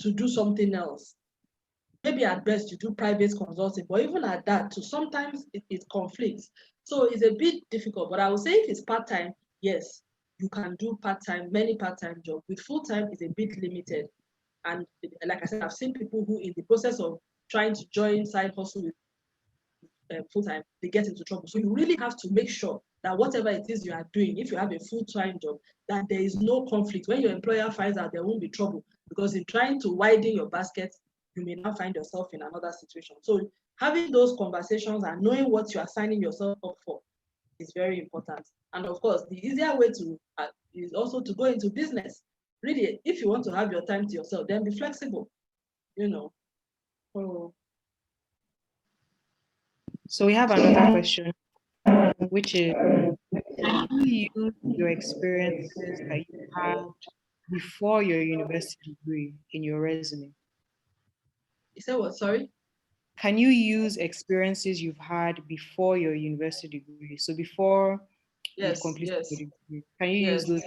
to do something else. Maybe at best you do private consulting, but even at that, sometimes it conflicts. So it's a bit difficult, but I would say if it's part-time, yes, you can do part-time, many part-time jobs. With full-time, it's a bit limited. And like I said, I've seen people who in the process of trying to join side hustle with full-time, they get into trouble. So you really have to make sure that whatever it is you are doing, if you have a full-time job, that there is no conflict. When your employer finds out, there won't be trouble, because in trying to widen your basket, you may now find yourself in another situation. So having those conversations and knowing what you are signing yourself up for is very important. And of course, the easier way to is also to go into business. Really, if you want to have your time to yourself, then be flexible,
So we have another question, which is, can you use your experiences that you had before your university degree in your resume?
You said what? Sorry?
Can you use experiences you've had before your university degree? So before you've completed your degree, can you use those?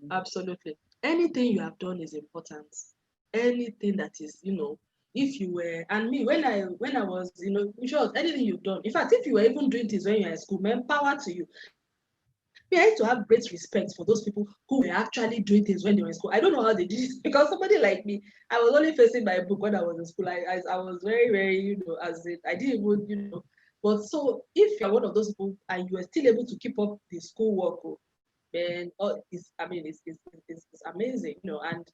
Absolutely. Anything you have done is important. Anything that is, if you were, and me, when I was, in short, anything you've done. In fact, if you were even doing this when you were in school, man, power to you. I used to have great respect for those people who were actually doing things when they were in school. I don't know how they did it, because somebody like me, I was only facing my book when I was in school. I was very, very, I didn't even, But so if you're one of those people and you are still able to keep up the schoolwork, then it's amazing, And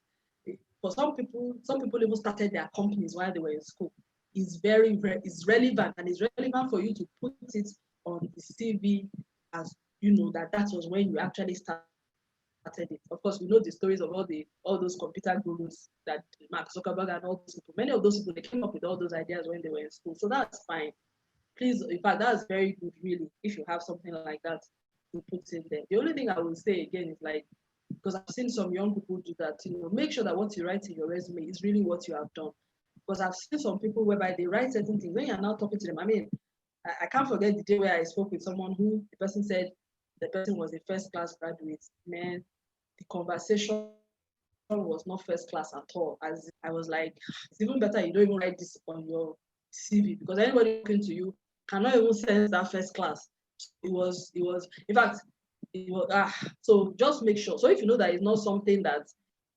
for some people even started their companies while they were in school. It's it's relevant, and it's relevant for you to put it on the CV as that was when you actually started it. Of course, we know the stories of all those computer gurus that Mark Zuckerberg and all those people. Many of those people, they came up with all those ideas when they were in school. So that's fine. Please, in fact, that's very good, really, if you have something like that to put in there. The only thing I will say again is, like, because I've seen some young people do that, make sure that what you write in your resume is really what you have done. Because I've seen some people whereby they write certain things. When you're now talking to them, I mean, I can't forget the day where I spoke with someone who the person said the person was a first-class graduate. Man, the conversation was not first class at all. As I was like, it's even better you don't even write this on your CV, because anybody looking to you cannot even sense that first class. It was, in fact, it was, so just make sure. So if you know that it's not something that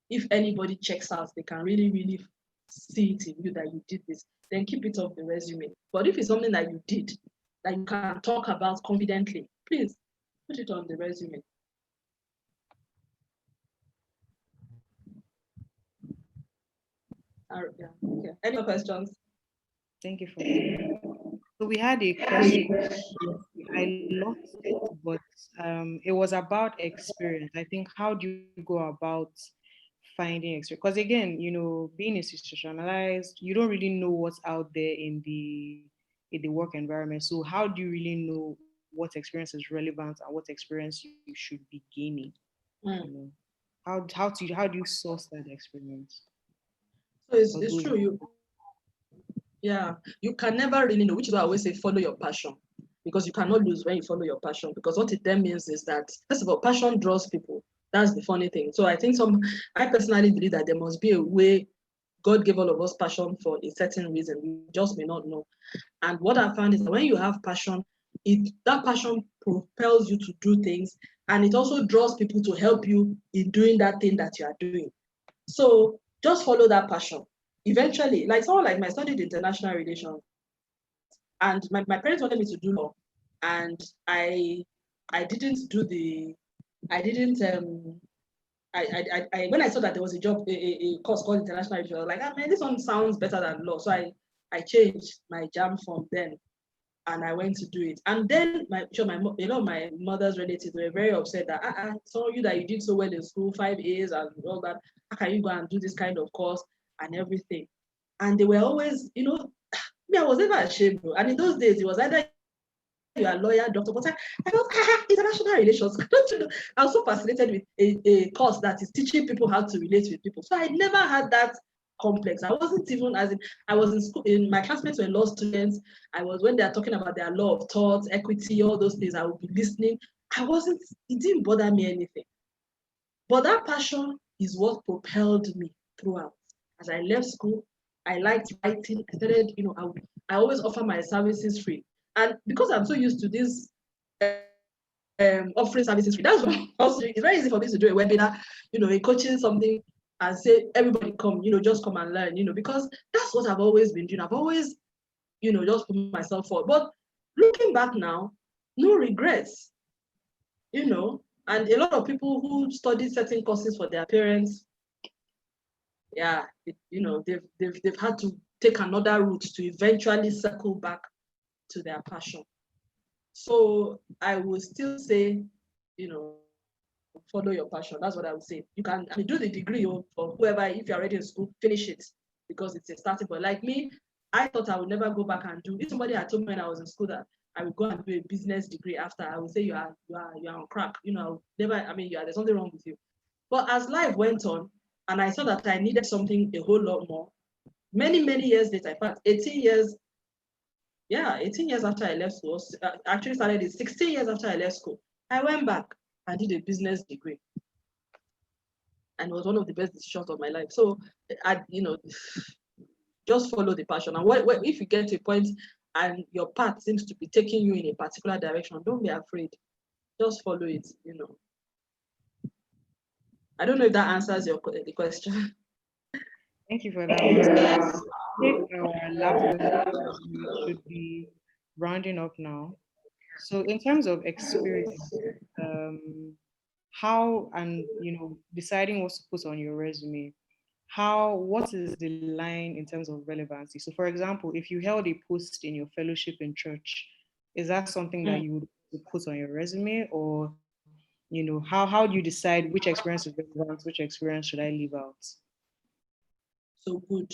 if anybody checks out, they can really, really see it in you that you did this, then keep it off the resume. But if it's something that you did, that you can talk about confidently, please put it on the resume. Yeah. Okay. Any other questions?
Thank you for that. So we had a question. I lost it, but it was about experience. I think, how do you go about finding experience? Because again, being institutionalized, you don't really know what's out there in the work environment. So how do you really know what experience is relevant and what experience you should be gaining? How do you source that experience?
So it's true. You can never really know, which is why I always say follow your passion, because you cannot lose when you follow your passion. Because what it then means is that, first of all, passion draws people. That's the funny thing. So I personally believe that there must be a way God gave all of us passion for a certain reason. We just may not know. And what I found is that when you have passion, that passion propels you to do things, and it also draws people to help you in doing that thing that you are doing. So just follow that passion. Eventually, like someone like me, I studied international relations, and my parents wanted me to do law, and I didn't do the, I didn't I when I saw that there was a job, a course called international relations, I was like, man, this one sounds better than law. So I changed my JAM form then, and I went to do it. And then my mother's relatives were very upset that some of you that you did so well in school, 5 A's and all that, how can you go and do this kind of course and everything? And they were always, me, I was never ashamed. And in those days, it was either you are a lawyer, doctor, but I felt international relations. Don't you know? I was so fascinated with a course that is teaching people how to relate with people. So I never had that complex. I wasn't even, as in, I was in school, in my classmates were law students. I was, when they're talking about their law of thought, equity, all those things, I would be listening. It didn't bother me anything. But that passion is what propelled me throughout. As I left school, I liked writing. I started, I always offer my services free. And because I'm so used to this offering services free, that's why also, it's very easy for me to do a webinar, a coaching something, and say, everybody come, just come and learn, because that's what I've always been doing. I've always, just put myself forward. But looking back now, no regrets, and a lot of people who studied certain courses for their parents, yeah, they've had to take another route to eventually circle back to their passion. So I would still say, follow your passion. That's what I would say. You can do the degree for whoever, if you're already in school, finish it, because it's a starting point. Like me, I thought I would never go back and do. If somebody had told me when I was in school that I would go and do a business degree after, I would say you are on crack. There's something wrong with you. But as life went on, and I saw that I needed something a whole lot more, many, many years later, in fact, 18 years after I left school, actually started it 16 years after I left school, I went back and did a business degree. And it was one of the best decisions of my life. So, just follow the passion. And if you get to a point and your path seems to be taking you in a particular direction, don't be afraid. Just follow it, I don't know if that answers the question.
Thank you for that. I think our last question should be rounding up now. So in terms of experience, how and deciding what to put on your resume, what is the line in terms of relevancy? So for example, if you held a post in your fellowship in church, is that something that you would put on your resume? Or how do you decide which experience is relevant, which experience should I leave out?
So good.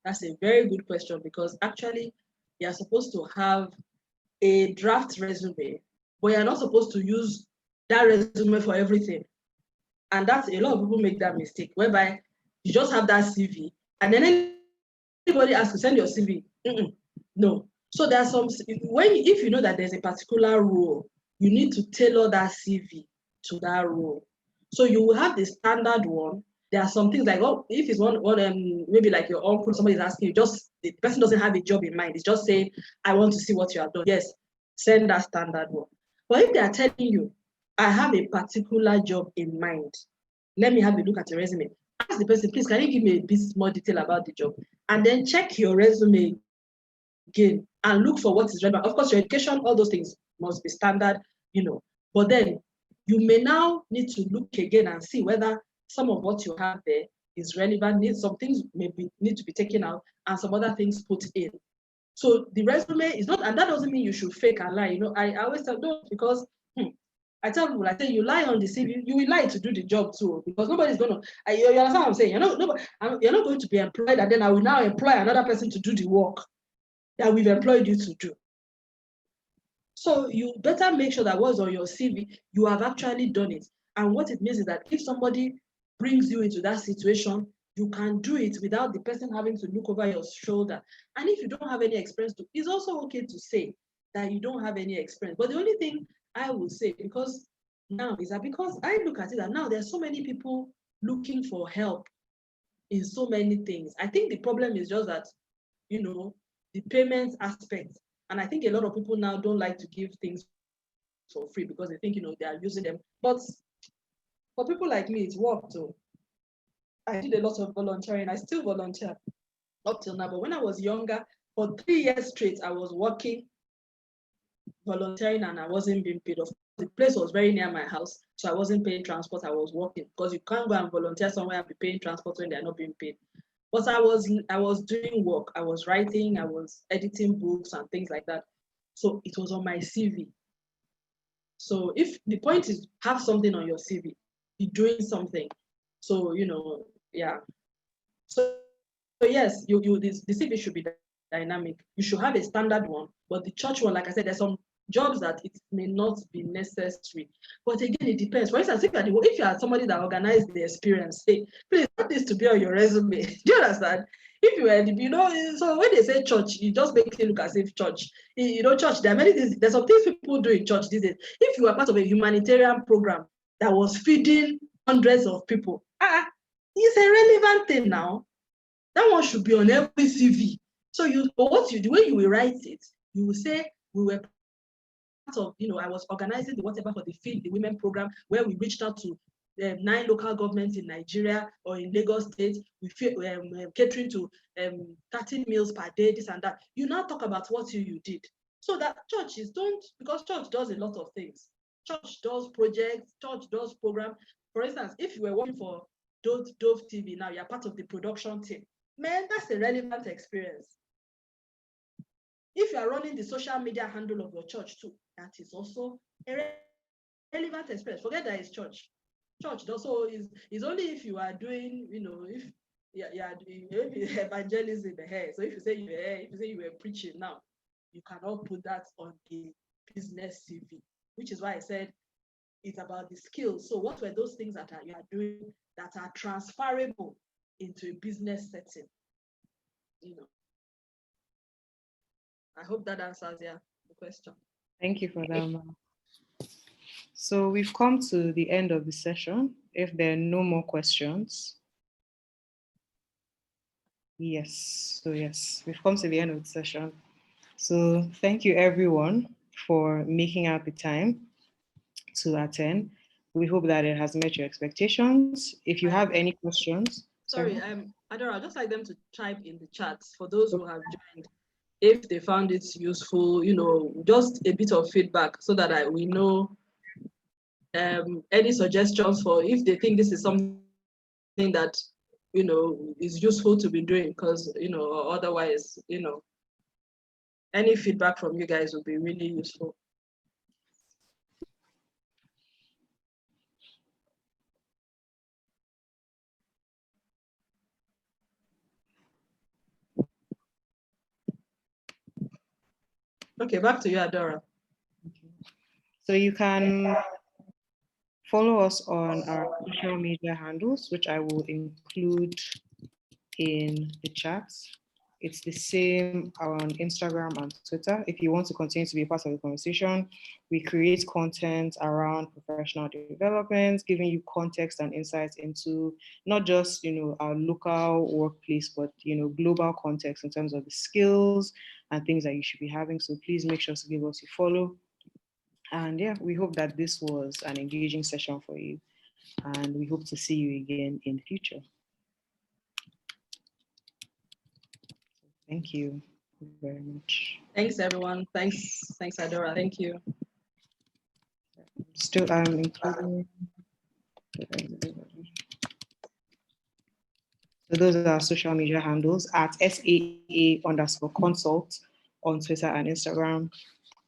That's a very good question, because actually you're supposed to have a draft resume, but you're not supposed to use that resume for everything. And that's a lot of people make that mistake, whereby you just have that CV, and then anybody asks to send your CV. No. So there's if you know that there's a particular role, you need to tailor that CV to that role. So you will have the standard one. There are some things like, if it's one maybe like your uncle, somebody is asking you, the person doesn't have a job in mind. It's just saying, I want to see what you have done. Yes, send that standard one. But if they are telling you, I have a particular job in mind, let me have a look at your resume. Ask the person, please, can you give me a bit more detail about the job? And then check your resume again and look for what is relevant. Of course, your education, all those things must be standard, But then you may now need to look again and see whether some of what you have there is relevant. Some things need to be taken out and some other things put in. So the resume is not, and that doesn't mean you should fake and lie. I always tell, no, because I tell people, I say, you lie on the CV, you will lie to do the job too, because nobody's going to, you understand what I'm saying? You're not going to be employed, and then I will now employ another person to do the work that we've employed you to do. So you better make sure that what's on your CV, you have actually done it. And what it means is that if somebody brings you into that situation, you can do it without the person having to look over your shoulder. And if you don't have any experience, it's also okay to say that you don't have any experience. But the only thing I would say, because I look at it and now there's so many people looking for help in so many things. I think the problem is just that, the payment aspect. And I think a lot of people now don't like to give things for free because they think, they are using them. But for people like me, it's work too. I did a lot of volunteering. I still volunteer up till now. But when I was younger, for 3 years straight, I was working, volunteering, and I wasn't being paid off. The place was very near my house, so I wasn't paying transport. I was working, because you can't go and volunteer somewhere and be paying transport when they're not being paid. But I was doing work. I was writing. I was editing books and things like that. So it was on my CV. So if the point is have something on your CV, be doing something. So yeah. So yes, the CV should be dynamic. You should have a standard one, but the church one, like I said, there's some jobs that it may not be necessary. But again, it depends. For instance, if you are somebody that organized the experience, hey, please want this to be on your resume. Do you understand? If you were, so when they say church, it just makes it look as if church. Church, there are many things, there's some things people do in church these days. If you are part of a humanitarian program that was feeding hundreds of people, it's a relevant thing now. That one should be on every CV. So the way you will write it, you will say, we were part of, I was organizing the whatever for the Feed the Women program, where we reached out to 9 local governments in Nigeria or in Lagos State. We catering to 30 meals per day, this and that. You now talk about what you did. So that churches don't, because church does a lot of things. Church does projects, church does program. For instance, if you were working for Dove TV now, you're part of the production team. Man, that's a relevant experience. If you are running the social media handle of your church too, that is also a relevant experience. Forget that it's church. Church also is only if you are doing, if you are doing evangelism here. So if you say you were preaching now, you cannot put that on the business CV, which is why I said it's about the skills. So what were those things that you are doing that are transferable into a business setting? I hope that answers the question.
Thank you for that, ma'am. So we've come to the end of the session. If there are no more questions. Yes, we've come to the end of the session. So thank you everyone for making out the time to attend. We hope that it has met your expectations. If you have any questions.
Sorry, Adora, I'd just like them to type in the chat for those who have joined, if they found it useful, just a bit of feedback so that we know any suggestions for if they think this is something that, is useful to be doing, because, otherwise, any feedback from you guys would be really useful. Okay, back to you, Adora.
So you can follow us on our social media handles, which I will include in the chat. It's the same on Instagram and Twitter. If you want to continue to be part of the conversation, we create content around professional development, giving you context and insights into not just, our local workplace, but, global context in terms of the skills and things that you should be having. So please make sure to give us a follow. And yeah, we hope that this was an engaging session for you. And we hope to see you again in the future. Thank you very much.
Thanks, everyone. Thanks, Adora. Thank you.
Still, I'm including. So those are our social media handles at SAA_consult on Twitter and Instagram.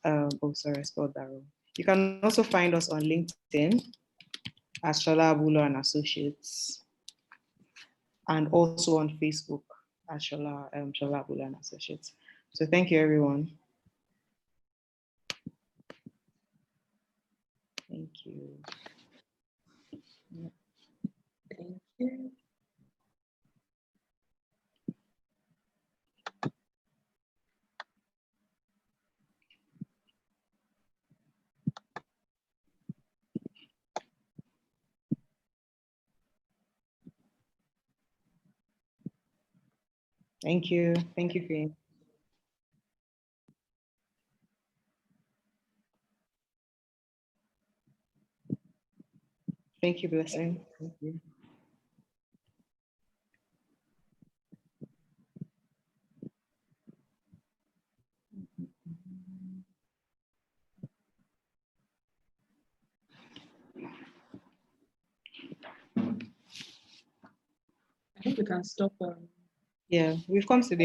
Sorry, I spelled that wrong. You can also find us on LinkedIn as Sola Abulu and Associates, and also on Facebook as Sola Abulu and Associates. So thank you, everyone. Thank you.
Thank you.
Thank you. Thank you, Finn. Thank you, Blessing. Thank you.
I think we can stop.
Yeah, we've come to the